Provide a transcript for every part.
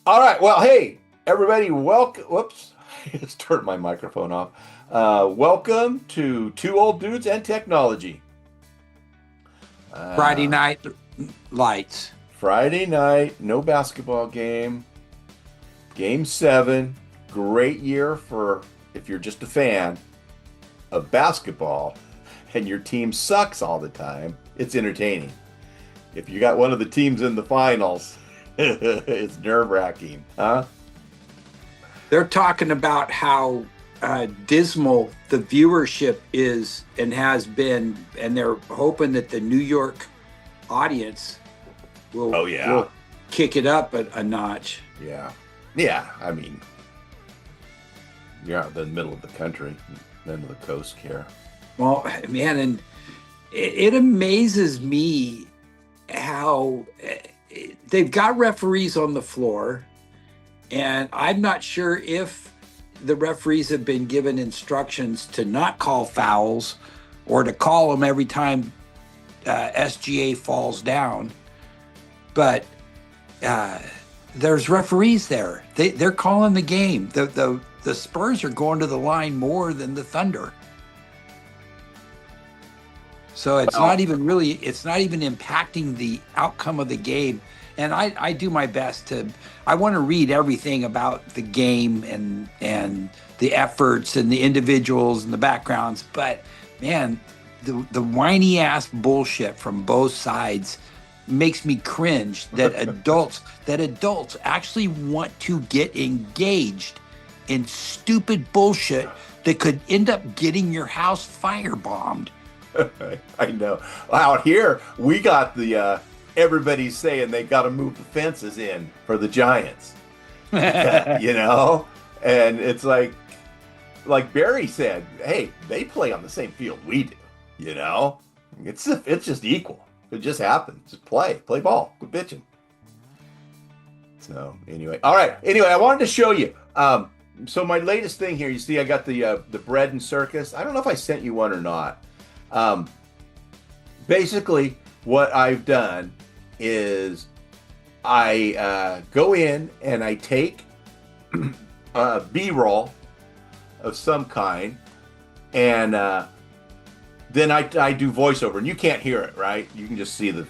All right. Well, hey, everybody, welcome. Whoops. I just turned my microphone off. Welcome to Two Old Dudes and Technology. Friday Uh, night lights. Friday night, no basketball game. Game 7. Great year for if you're just a fan of basketball and your team sucks all the time. It's entertaining. If you got one of the teams in the finals, it's nerve-wracking, huh? They're talking about how dismal the viewership is and has been, and they're hoping that the New York audience will Oh yeah. will kick it up a notch. Yeah. Yeah. I mean, you're out in the middle of the country. None of the coast care. Well, man, and it amazes me how they've got referees on the floor, and I'm not sure if the referees have been given instructions to not call fouls or to call them every time SGA falls down. But there's referees there. They're calling the game. The Spurs are going to the line more than the Thunder. So it's not even impacting the outcome of the game. And I do my best I want to read everything about the game and the efforts and the individuals and the backgrounds. But man, the whiny ass bullshit from both sides makes me cringe that adults actually want to get engaged in stupid bullshit that could end up getting your house firebombed. I know. Out here, we got the everybody's saying they got to move the fences in for the Giants. You know, and it's like Barry said, hey, they play on the same field we do. You know, it's just equal. It just happens. Just play ball, quit bitching. So anyway, all right. Anyway, I wanted to show you. So my latest thing here, you see, I got the bread and circus. I don't know if I sent you one or not. Basically, what I've done is I go in and I take B-roll of some kind, and then I do voiceover, and you can't hear it, right? You can just see the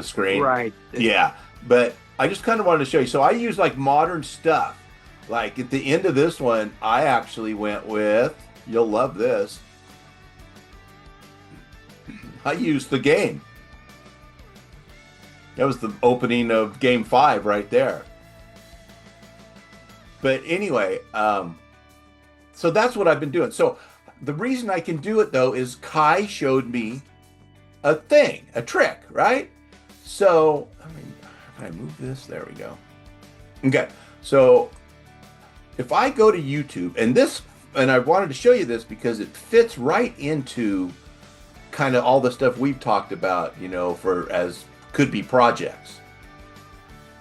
screen. Right. Yeah, but I just kind of wanted to show you. So I use like modern stuff. Like at the end of this one, I actually went with, you'll love this, I used the game. That was the opening of Game 5 right there. But anyway, so that's what I've been doing. So the reason I can do it, though, is Kai showed me a thing, a trick, right? So, I mean, can I move this? There we go. Okay, so if I go to YouTube, and I wanted to show you this because it fits right into kind of all the stuff we've talked about, you know, for as could be projects.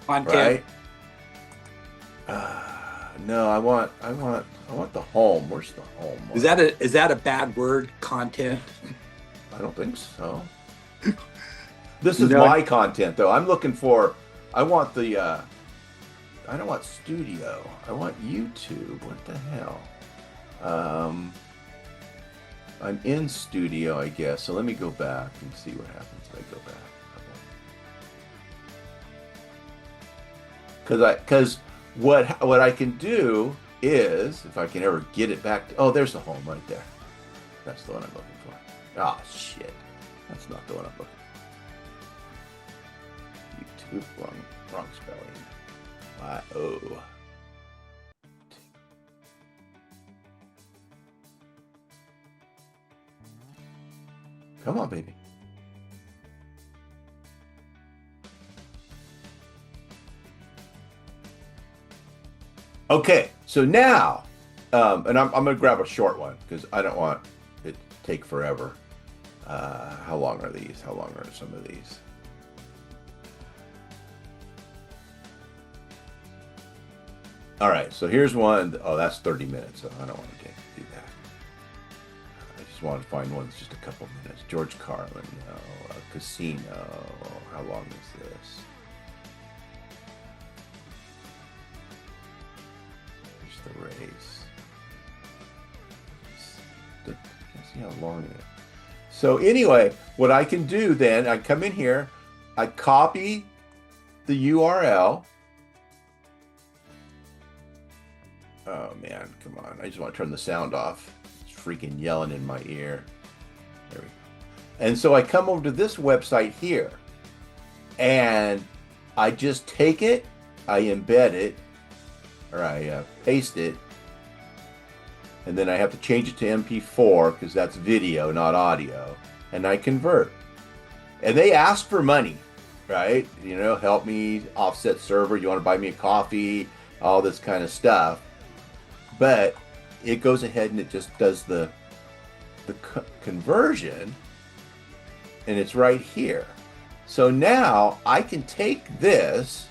Content. Right? No, I want the home. Where's the home? Is that a bad word? Content? I don't think so. This is my content, though. I'm looking for. I want the. I don't want studio. I want YouTube. What the hell? I'm in studio, I guess. So let me go back and see what happens if I go back. Because what I can do is, if I can ever get it back. Oh, there's the home right there. That's the one I'm looking for. Oh shit, that's not the one I'm looking for. YouTube, wrong spelling. Y-O. Come on, baby. Okay, so now, and I'm going to grab a short one because I don't want it to take forever. How long are these? How long are some of these? All right, so here's one. Oh, that's 30 minutes, so I don't want to do that. I just want to find one that's just a couple minutes. George Carlin, no. Casino. How long is this? the race. See how long it is. So anyway, what I can do then, I come in here, I copy the URL. Oh man, come on. I just want to turn the sound off. It's freaking yelling in my ear. There we go. And so I come over to this website here and I just take it, I embed it, or I paste it, and then I have to change it to MP4 because that's video, not audio, and I convert. And they ask for money, right? You know, help me offset server, you want to buy me a coffee, all this kind of stuff. But it goes ahead and it just does the conversion, and it's right here. So now I can take this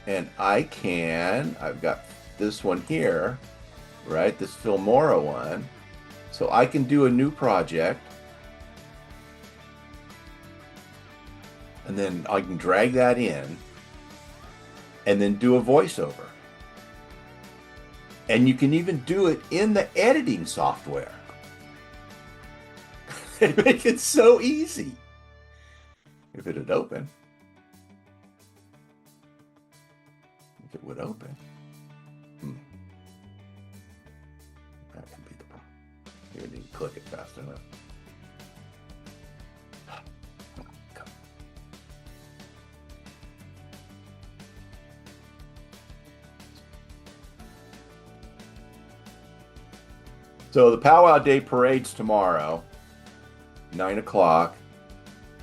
and I've got this one here, right? This Filmora one. So I can do a new project. And then I can drag that in and then do a voiceover. And you can even do it in the editing software. They make it so easy. If it would open. If it would open. That could be the problem. You didn't click it fast enough. So the Powwow Day Parade's tomorrow, 9 o'clock.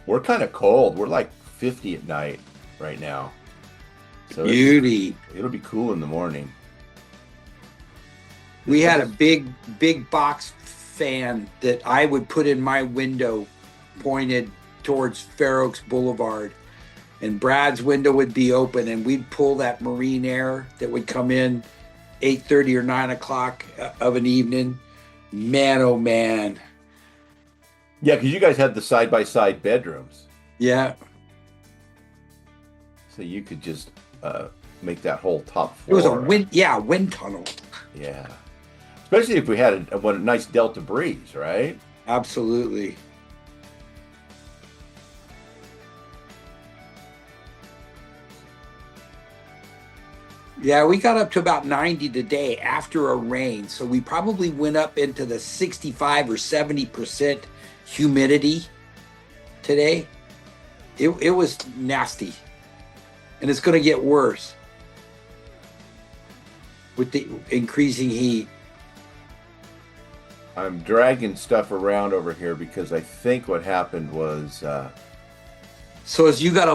We're kind of cold. We're like 50 at night right now. So Beauty. It'll be cool in the morning. We had a big box fan that I would put in my window pointed towards Fair Oaks Boulevard. And Brad's window would be open and we'd pull that marine air that would come in 8:30 or 9 o'clock of an evening. Man, oh man. Yeah, because you guys had the side-by-side bedrooms. Yeah. So you could just make that whole top It was floor. a wind tunnel. Yeah. Especially if we had a nice Delta breeze, right? Absolutely. Yeah, we got up to about 90 today after a rain. So we probably went up into the 65 or 70% humidity today. It was nasty. And it's going to get worse with the increasing heat. I'm dragging stuff around over here because I think what happened was So as you got a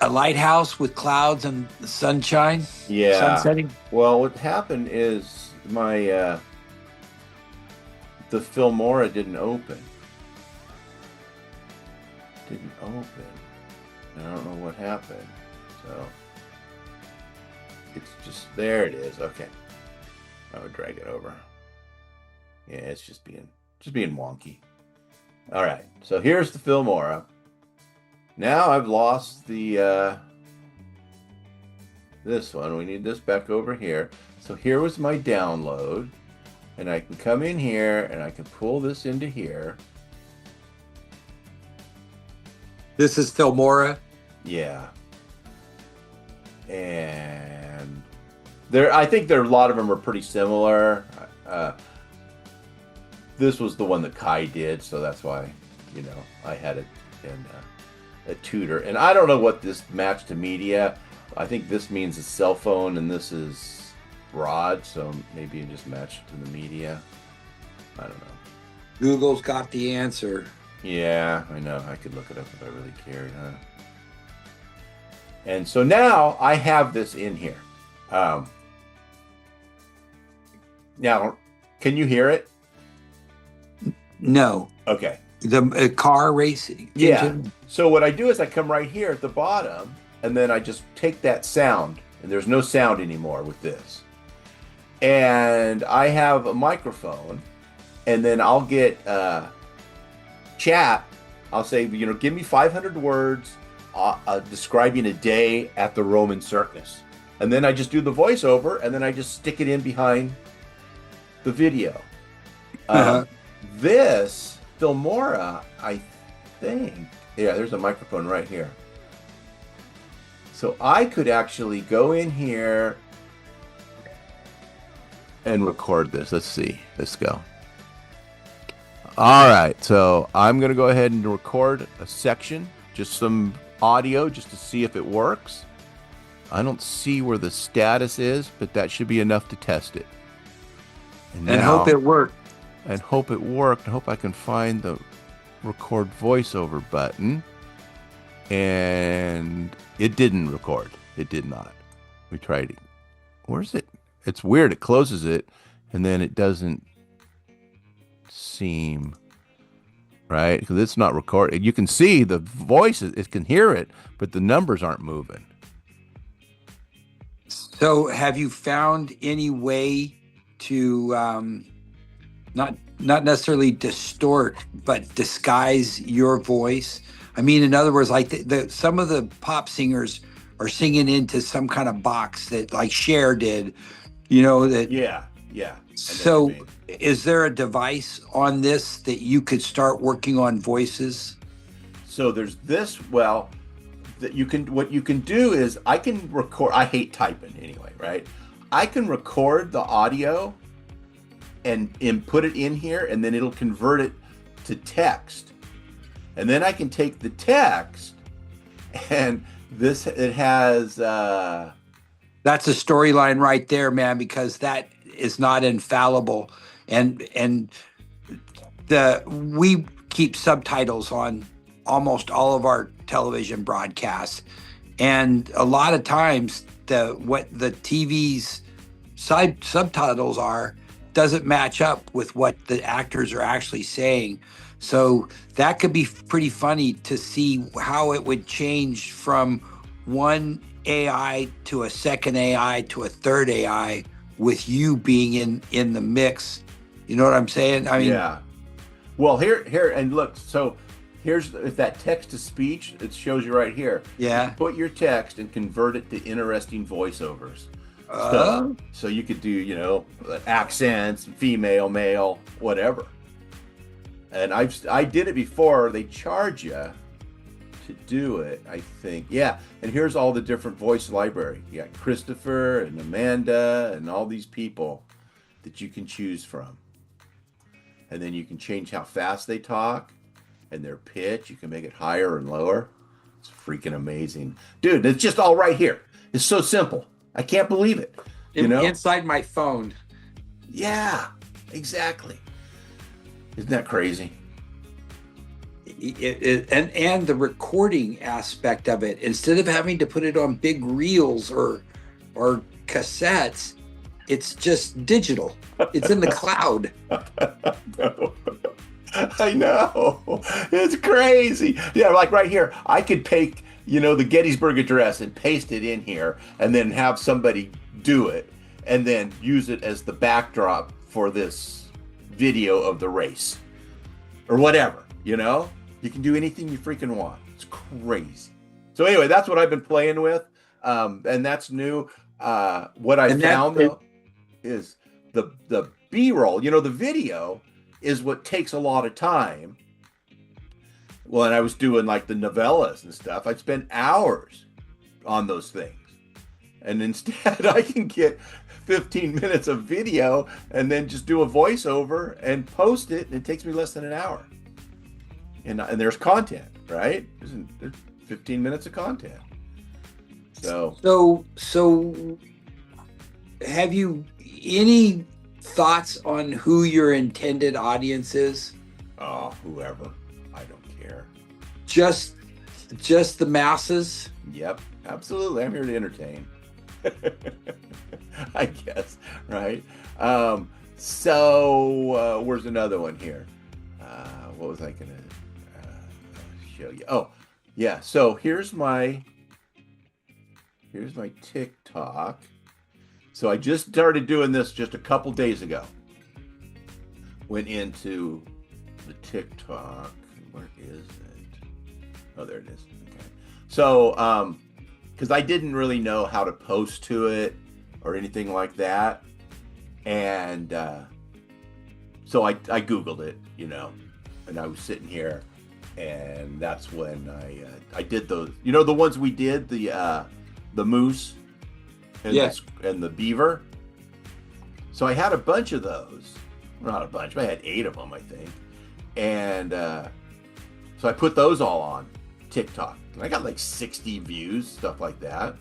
lighthouse with clouds and sunshine, yeah. sunsetting? Well, what happened is my the Filmora didn't open. Didn't open. I don't know what happened. So it's just there. It is. Okay. I would drag it over. Yeah, it's just being wonky. All right. So here's the Filmora. Now I've lost the this one. We need this back over here. So here was my download, and I can come in here and I can pull this into here. This is Filmora. Yeah. And I think a lot of them are pretty similar. This was the one that Kai did, so that's why, I had it in a tutor. And I don't know what this match to media. I think this means a cell phone, and this is broad, so maybe it just matched to the media. I don't know. Google's got the answer. Yeah, I know. I could look it up if I really cared, huh? And so now I have this in here. Now, can you hear it? No. Okay. The car racing. Yeah. Engine. So what I do is I come right here at the bottom, and then I just take that sound, and there's no sound anymore with this. And I have a microphone, and then I'll get chat. I'll say, give me 500 words describing a day at the Roman Circus. and then I just do the voiceover, and then I just stick it in behind the video. Uh-huh. This Filmora, I think, yeah, there's a microphone right here. So I could actually go in here and record this. Let's see. Let's go. All right. So I'm going to go ahead and record a section, just some audio, just to see if it works. I don't see where the status is, but that should be enough to test it. And hope it worked. And hope it worked. I hope I can find the record voiceover button. And it didn't record. It did not. We tried it. Where's it? It's weird. It closes it, and then it doesn't seem right because it's not recorded. You can see the voice. It can hear it, but the numbers aren't moving. So have you found any way to not necessarily distort, but disguise your voice? I mean, in other words, like some of the pop singers are singing into some kind of box that, like Cher did, that. Yeah. So is there a device on this that you could start working on voices? So there's this, well, that what you can do is I can record, I hate typing anyway, right? I can record the audio and put it in here, and then it'll convert it to text. And then I can take the text, and it has that's a storyline right there, man, because that is not infallible. And we keep subtitles on almost all of our television broadcasts. And a lot of times what the TV's subtitles are doesn't match up with what the actors are actually saying. So that could be pretty funny to see how it would change from one AI to a second AI to a third AI with you being in the mix. You know what I'm saying? I mean, yeah. Well, here, and look. So here's if that text to speech. It shows you right here. Yeah. You put your text and convert it to interesting voiceovers. So you could do accents, female, male, whatever. And I did it before. They charge you to do it, I think. Yeah. And here's all the different voice library. You got Christopher and Amanda and all these people that you can choose from. And then you can change how fast they talk and their pitch. You can make it higher and lower. It's freaking amazing. Dude, it's just all right here. It's so simple. I can't believe it. Inside my phone. Yeah, exactly. Isn't that crazy? And the recording aspect of it, instead of having to put it on big reels or cassettes, it's just digital. It's in the cloud. I know. It's crazy. Yeah, like right here, I could take, the Gettysburg Address and paste it in here and then have somebody do it and then use it as the backdrop for this video of the race or whatever, You can do anything you freaking want. It's crazy. So anyway, that's what I've been playing with. And that's new. What I found though is the B-roll, the video is what takes a lot of time. Well, and I was doing like the novellas and stuff. I'd spend hours on those things. And instead I can get 15 minutes of video and then just do a voiceover and post it. And it takes me less than an hour. And there's content, right? There's 15 minutes of content. So have you any thoughts on who your intended audience is? Oh, whoever. I don't care. Just the masses? Yep, absolutely. I'm here to entertain. I guess, right? Where's another one here? What was I going to show you? Oh, yeah. So here's my TikTok. So I just started doing this just a couple days ago. Went into the TikTok. Where is it? Oh, there it is. Okay. So because I didn't really know how to post to it or anything like that. And so I Googled it, and I was sitting here, and that's when I did those, the ones we did, the moose and, and the beaver. So I had a bunch of those. Well, not a bunch, but I had 8 of them, I think. And so I put those all on TikTok. And I got like 60 views, stuff like that.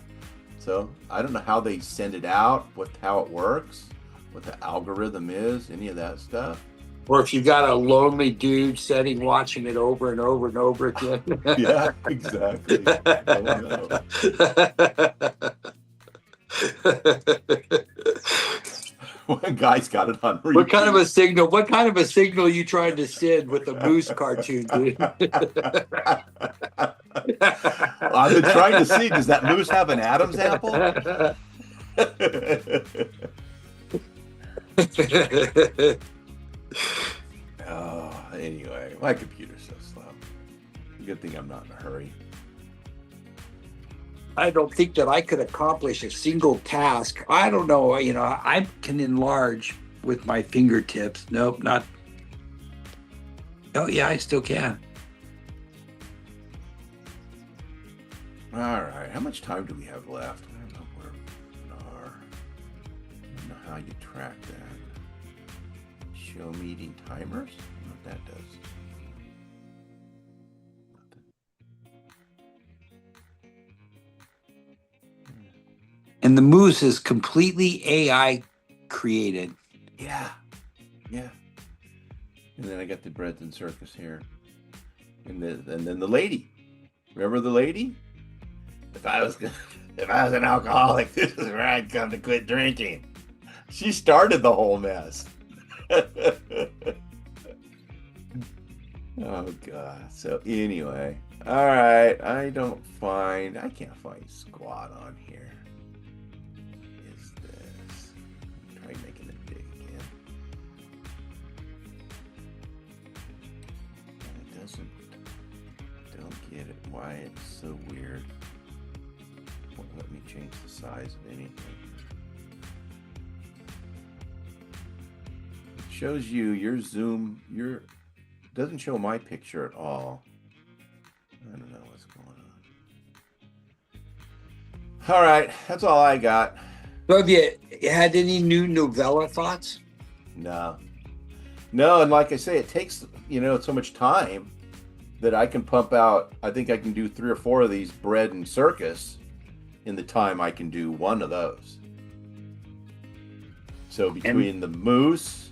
So I don't know how they send it out, how it works, what the algorithm is, any of that stuff. Or if you got a lonely dude sitting watching it over and over and over again. Yeah, exactly. Oh, no. One guy's got it on repeat. What kind of a signal you trying to send with the moose cartoon, dude? I've been trying to see, does that moose have an Adam's apple? Oh, anyway, my computer's so slow. Good thing I'm not in a hurry. I don't think that I could accomplish a single task. I don't know. I can enlarge with my fingertips. Nope, not. Oh, yeah, I still can. All right. How much time do we have left? I don't know where we are. I don't know how you track that. Show meeting timers? I don't know what that does. And the moose is completely AI created. Yeah. And then I got the breads and circus here. And then the lady. Remember the lady? If I was an alcoholic, this is where I'd come to quit drinking. She started the whole mess. Oh God. So anyway. All right. I can't find squat on here. Is this? Try making it big again. It doesn't. Don't get it. Why it's so weird. Won't let me change the size of anything. It shows you your zoom. Doesn't show my picture at all. I don't know what's going on. All right, that's all I got. So have you had any new novella thoughts? No, and like I say, it takes so much time that I can pump out. I think I can do 3 or 4 of these bread and circus in the time I can do one of those. So between the moose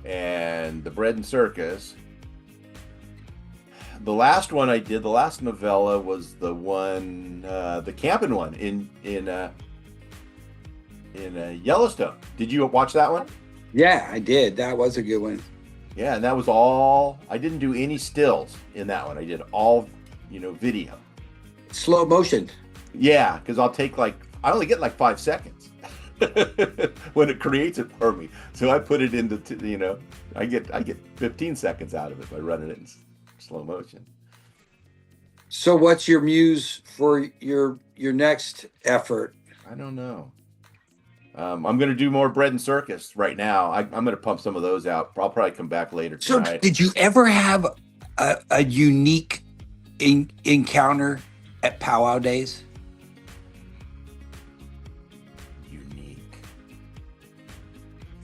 and the bread and circus, the last one I did, the last novella was the one, the camping one in Yellowstone. Did you watch that one? Yeah, I did. That was a good one. Yeah, and that was all. I didn't do any stills in that one. I did all, video. Slow motion. Yeah, because I only get like 5 seconds when it creates it for me. So I put it into, I get 15 seconds out of it by running it in slow motion. So what's your muse for your next effort? I don't know. I'm going to do more bread and circus right now. I'm going to pump some of those out. I'll probably come back later tonight. So did you ever have a unique encounter at Powwow Days? Unique.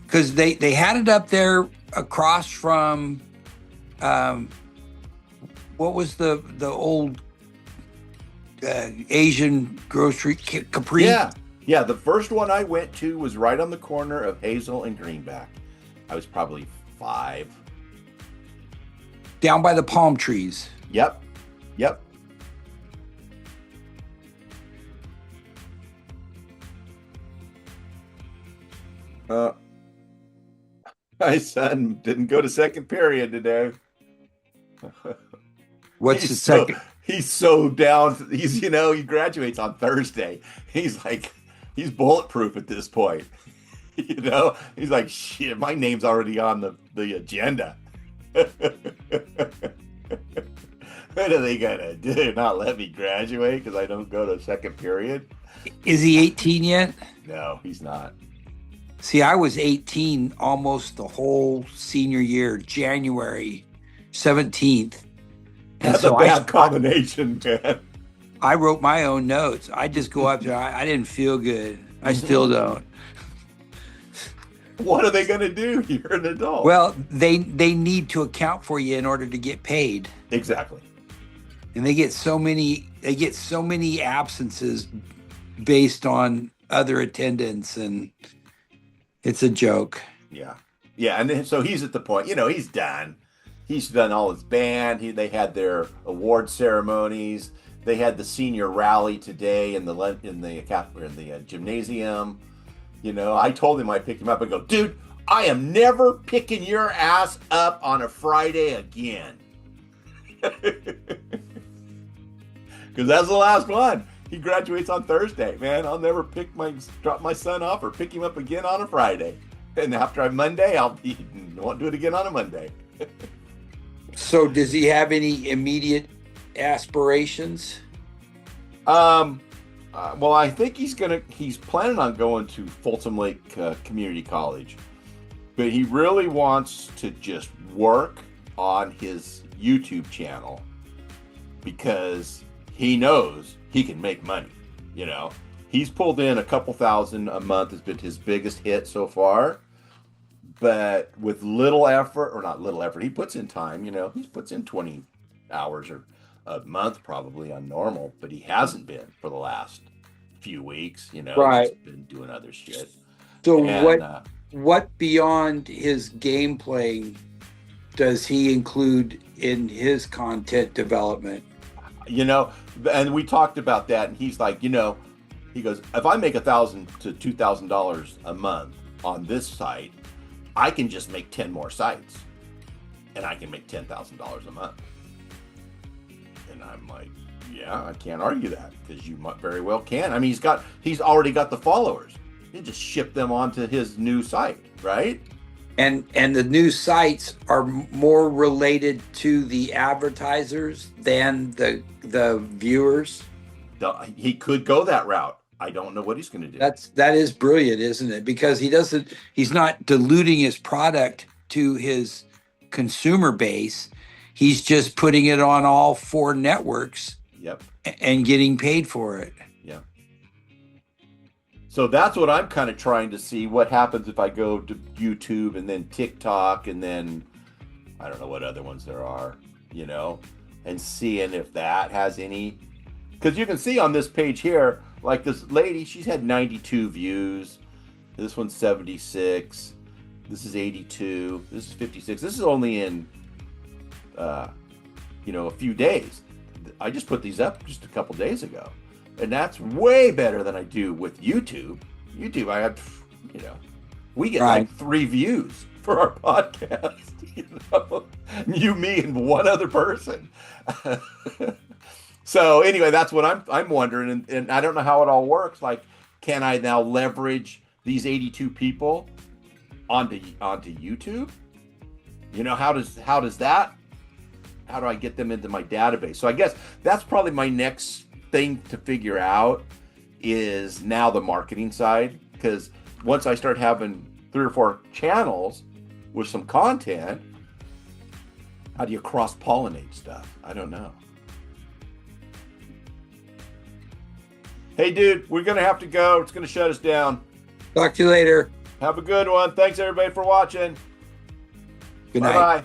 Because they had it up there across from, what was the old Asian grocery, Capri? Yeah, the first one I went to was right on the corner of Hazel and Greenback. I was probably 5. Down by the palm trees. Yep. My son didn't go to second period today. What's the second? He's so down. He graduates on Thursday. He's bulletproof at this point. He's like, shit, my name's already on the agenda. What are they gonna do? Not let me graduate because I don't go to second period? Is he 18 yet? No, he's not. See, I was 18 almost the whole senior year, January 17th. And That's so a bad combination, man. I wrote my own notes. I just go up there. I didn't feel good. I still don't. What are they going to do? You're an adult. Well, they need to account for you in order to get paid. Exactly. And they get so many absences based on other attendance, and it's a joke. Yeah. Yeah, and then, so he's at the point, he's done. He's done all his band. They had their award ceremonies. They had the senior rally today in the gymnasium. I told him I'd pick him up and go, dude, I am never picking your ass up on a Friday again. Because that's the last one. He graduates on Thursday, man. I'll never drop my son off or pick him up again on a Friday. And after Monday, won't do it again on a Monday. So does he have any immediate aspirations? Well, I think he's planning on going to Folsom Lake Community College, but he really wants to just work on his YouTube channel because he knows he can make money. He's pulled in a couple thousand a month, has been his biggest hit so far, but with little effort, or not little effort, he puts in time, he puts in 20 hours or a month probably on normal, but he hasn't been for the last few weeks, Right. He's been doing other shit. So what beyond his gameplay does he include in his content development? And we talked about that, and he's like, he goes, if I make $1,000 to $2,000 a month on this site, I can just make 10 more sites, and I can make $10,000 a month. And I'm like, yeah, I can't argue that, because you very well can. I mean, he's already got the followers. You just ship them onto his new site, right? And the new sites are more related to the advertisers than the viewers. He could go that route. I don't know what he's going to do. That is brilliant, isn't it? Because he's not diluting his product to his consumer base. He's just putting it on all 4 networks. Yep. And getting paid for it. Yeah. So that's what I'm kind of trying to see what happens if I go to YouTube and then TikTok and then I don't know what other ones there are, and seeing if that has any. Because you can see on this page here, like this lady, she's had 92 views. This one's 76. This is 82. This is 56. This is only in, a few days. I just put these up just a couple days ago, and that's way better than I do with YouTube. YouTube, I have, we get like 3 views for our podcast. You, me, and one other person. So anyway, that's what I'm wondering, and I don't know how it all works. Like, can I now leverage these 82 people onto YouTube? How do I get them into my database? So I guess that's probably my next thing to figure out is now the marketing side. Because once I start having 3 or 4 channels with some content, how do you cross-pollinate stuff? I don't know. Hey, dude, we're going to have to go. It's going to shut us down. Talk to you later. Have a good one. Thanks, everybody, for watching. Good night. Bye-bye.